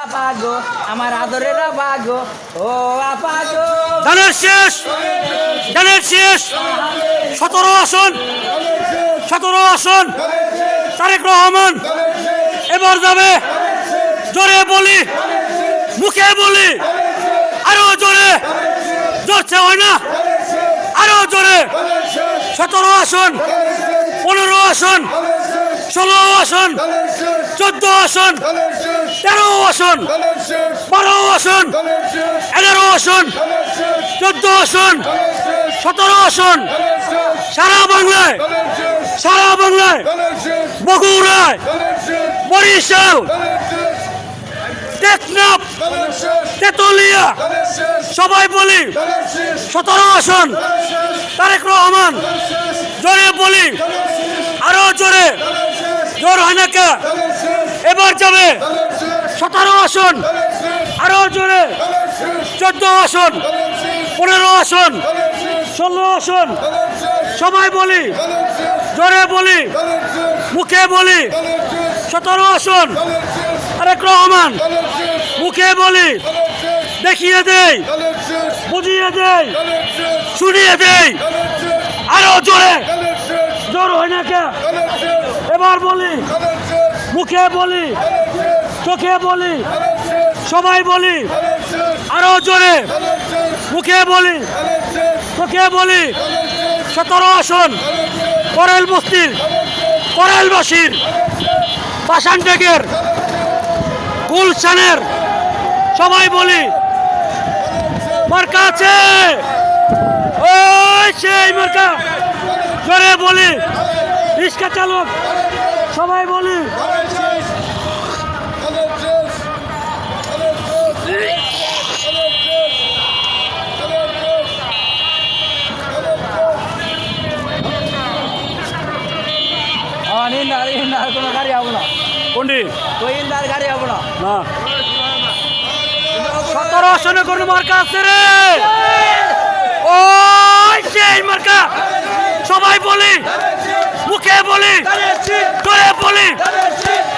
আপাগো আমার আদরের আপাগো ও আপাগো ধানের শেষ 17 আসন তারেক রহমান এবার যাবে। জোরে বলি, মুখে বলি, আরো জোরে, জোরছে হয় না, আরো জোরে। 17 আসন, 15 আসন, 16 আসন, 14 আসন, 13 আসন, 12 আসন, 11 আসন, 14 আসন, 17 আসন। সারা বাংলায় বগুড়ায়, বরিশাল, টেকনাফ, তেতুলিয়া, সবাই বলি 17 আসন তারেক রহমান। জোরে বলি, আরো জোরে, জোর হয় না কে? এবার যাবে 17 আসন, আরো জোরে 14 আসন, 15 আসন, 16 আসন। সবাই বলি, জোরে বলি, মুখে বলি 17 আসন তারেক রহমান। মুখে বলি, দেখিয়ে দেই, বুঝিয়ে দেই, শুনিয়ে দেই, আরো জোরে, জোর হয় না কে? এবার বলি, মুখে বলি, চোখে বলি, সবাই বলি, আরো জোরে, মুখে বলি, চোখে বলি 17 আসন করেল বস্তির, করেলবাসীর, পাশানটেকের, গুলশানের, সবাই বলি মার্কা আছে, ওই সেই মার্কা। জোরে বলি, রিক্সা চালক, সবাই বলি কোনো গাড়ি হবো না। কোনটি? ওই ইন্দার গাড়ি হবো না। না, 17 আসনে কোনো মার্কা আছে রে, ওই সেই মার্কা। সবাই বলি, মুখে বলি, জোরে বলি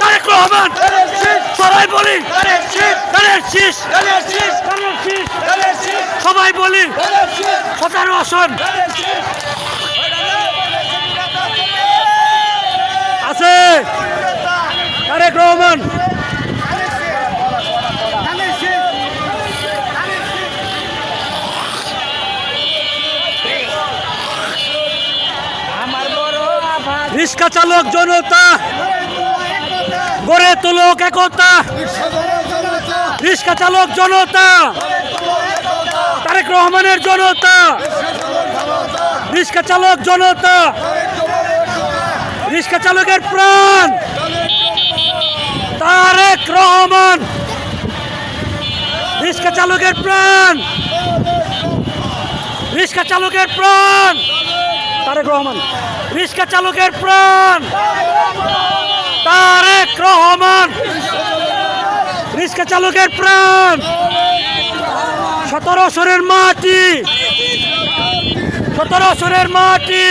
তারেক রহমান। সবাই বলি ধানের শীষ, সবাই বলি 17 আসন আছে তারেক রহমান। রিক্সা চালক জনতা গড়ে তুলুক একতা, রিক্সা চালক জনতা, তারেক রহমানের জনতা, রিক্সা চালক জনতা, রিক্সা চালকের প্রাণ তারেক রহমান, রিক্সা চালকের প্রাণ, রিক্সা চালকের প্রাণ তারেক রহমান, রিক্সা চালকের প্রাণ তারেক রহমান, রিক্সা চালকের প্রাণ। 17 আসনের মাটি, 17 আসনের মাটি,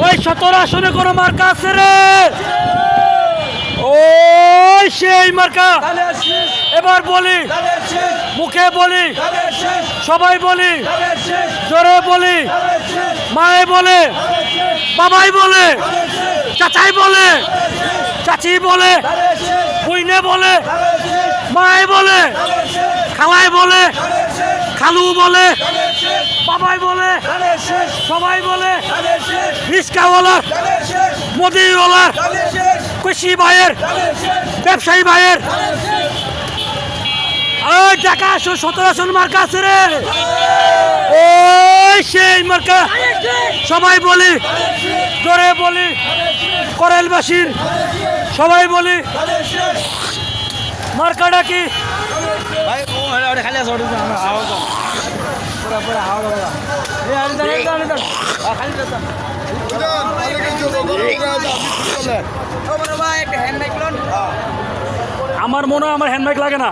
ওই 17 আসনে কোনো মার্কা আছে রে, ওই সেই মার্কা। এবার বলি, মুখে বলি, সবাই বলি, জোরে বলি, মায়ে বলে, বাবাই বলে, চাচাই বলে, চাচি বলে, বুইনে বলে, মায়ে বলে, খালাই বলে, খালু বলে, বাবাই বলে, সবাই বলে, রিক্সাওয়ালার, মুদিওয়ালার, কৃষি ভাইয়ের, ব্যবসায়ী ভাইয়ের, ওই টাকা 17 আসন মার্কা আছে রে, ওই সেই মার্কা। সবাই বলি, জোরে বলি, করেলবাসীর, সবাই বলি মার্কাটা কি? আমার মনে হয় আমার হ্যান্ডব্যাগ লাগে না।